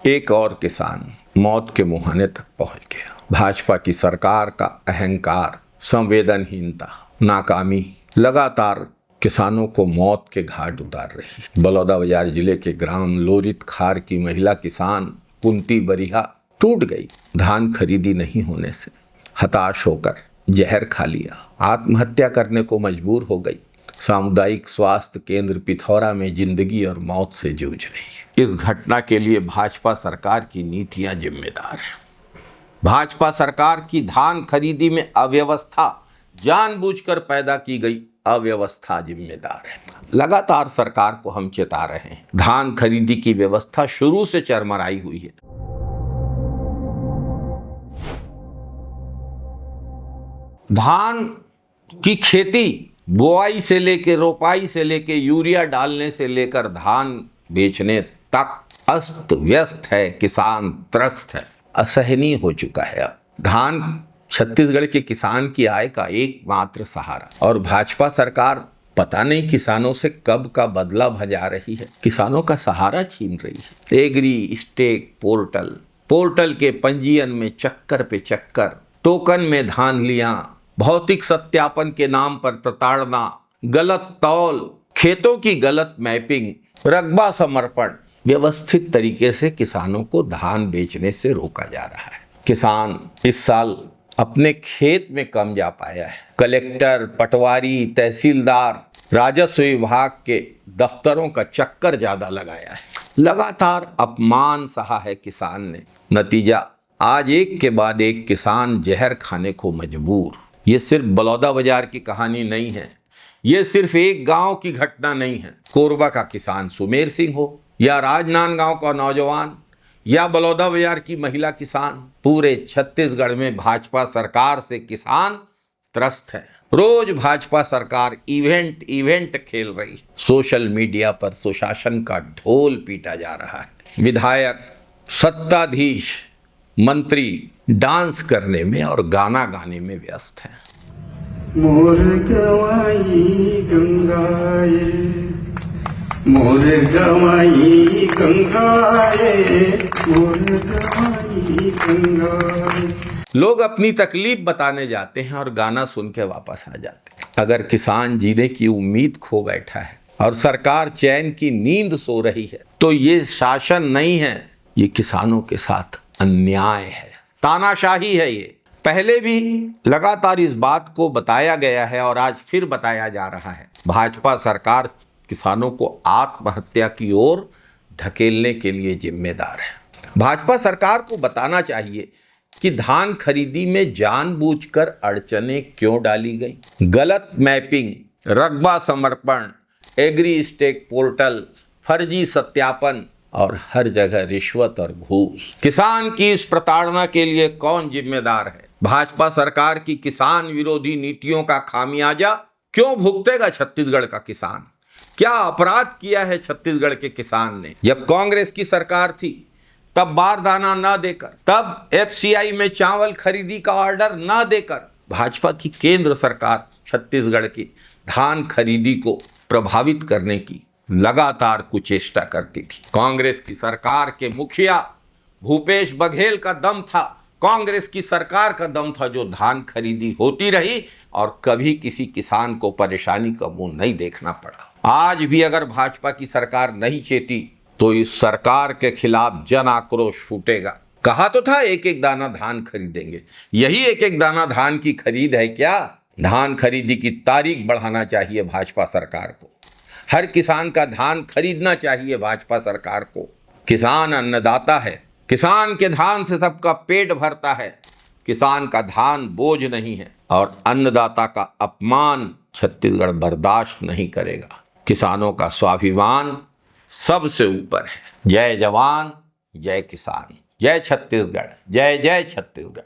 एक और किसान मौत के मुहाने तक पहुंच गया। भाजपा की सरकार का अहंकार, संवेदनहीनता, नाकामी लगातार किसानों को मौत के घाट उतार रही। बलौदाबाजार जिले के ग्राम लोरित खार की महिला किसान कुंती बरिहा टूट गई। धान खरीदी नहीं होने से हताश होकर जहर खा लिया, आत्महत्या करने को मजबूर हो गई। सामुदायिक स्वास्थ्य केंद्र पिथौरा में जिंदगी और मौत से जूझ रही है। इस घटना के लिए भाजपा सरकार की नीतियां जिम्मेदार हैं। भाजपा सरकार की धान खरीदी में अव्यवस्था, जानबूझकर पैदा की गई अव्यवस्था जिम्मेदार है। लगातार सरकार को हम चेता रहे हैं, धान खरीदी की व्यवस्था शुरू से चरमराई हुई है। धान की खेती बुआई से लेकर, रोपाई से लेकर, यूरिया डालने से लेकर धान बेचने तक अस्त व्यस्त है। किसान त्रस्त है, असहनीय हो चुका है। अब धान छत्तीसगढ़ के किसान की आय का एकमात्र सहारा, और भाजपा सरकार पता नहीं किसानों से कब का बदला भजा रही है, किसानों का सहारा छीन रही है। एग्री स्टेक पोर्टल के पंजीयन में चक्कर पे चक्कर, टोकन में धान लिया, भौतिक सत्यापन के नाम पर प्रताड़ना, गलत तौल, खेतों की गलत मैपिंग, रकबा समर्पण, व्यवस्थित तरीके से किसानों को धान बेचने से रोका जा रहा है। किसान इस साल अपने खेत में कम जा पाया है। कलेक्टर, पटवारी, तहसीलदार, राजस्व विभाग के दफ्तरों का चक्कर ज्यादा लगाया है। लगातार अपमान सहा है किसान ने। नतीजा आज एक के बाद एक किसान जहर खाने को मजबूर। ये सिर्फ बलौदाबाजार की कहानी नहीं है, ये सिर्फ एक गांव की घटना नहीं है। कोरबा का किसान सुमेर सिंह हो, या राजनांदगांव का नौजवान, या बलौदाबाजार की महिला किसान, पूरे छत्तीसगढ़ में भाजपा सरकार से किसान त्रस्त है। रोज भाजपा सरकार इवेंट खेल रही। सोशल मीडिया पर सुशासन का ढोल पीटा जा रहा है। विधायक, सत्ताधीश, मंत्री डांस करने में और गाना गाने में व्यस्त हैं। मोर गवाई गंगाए, मोर गवाई गंगाए, मोर गवाई गंगाए। लोग अपनी तकलीफ बताने जाते हैं और गाना सुन के वापस आ जाते हैं। अगर किसान जीने की उम्मीद खो बैठा है और सरकार चैन की नींद सो रही है, तो ये शासन नहीं है, ये किसानों के साथ अन्याय है, तानाशाही है। ये पहले भी लगातार इस बात को बताया गया है और आज फिर बताया जा रहा है। भाजपा सरकार किसानों को आत्महत्या की ओर ढकेलने के लिए जिम्मेदार है। भाजपा सरकार को बताना चाहिए कि धान खरीदी में जानबूझकर अड़चनें क्यों डाली गई। गलत मैपिंग, रकबा समर्पण, एग्री स्टेक पोर्टल, फर्जी सत्यापन और हर जगह रिश्वत और घूस। किसान की इस प्रताड़ना के लिए कौन जिम्मेदार है? भाजपा सरकार की किसान विरोधी नीतियों का खामियाजा क्यों भुगतेगा छत्तीसगढ़ का किसान? क्या अपराध किया है छत्तीसगढ़ के किसान ने? जब कांग्रेस की सरकार थी तब बारदाना न देकर, तब एफसीआई में चावल खरीदी का ऑर्डर न देकर भाजपा की केंद्र सरकार छत्तीसगढ़ की धान खरीदी को प्रभावित करने की लगातार कुचेष्टा करती थी। कांग्रेस की सरकार के मुखिया भूपेश बघेल का दम था, कांग्रेस की सरकार का दम था, जो धान खरीदी होती रही और कभी किसी किसान को परेशानी का मुंह नहीं देखना पड़ा। आज भी अगर भाजपा की सरकार नहीं चेती तो इस सरकार के खिलाफ जन आक्रोश फूटेगा। कहा तो था एक एक दाना धान खरीदेंगे, यही एक एक दाना धान की खरीद है क्या? धान खरीदी की तारीख बढ़ाना चाहिए भाजपा सरकार को। हर किसान का धान खरीदना चाहिए भाजपा सरकार को। किसान अन्नदाता है, किसान के धान से सबका पेट भरता है। किसान का धान बोझ नहीं है और अन्नदाता का अपमान छत्तीसगढ़ बर्दाश्त नहीं करेगा। किसानों का स्वाभिमान सबसे ऊपर है। जय जवान, जय किसान, जय छत्तीसगढ़, जय जय छत्तीसगढ़।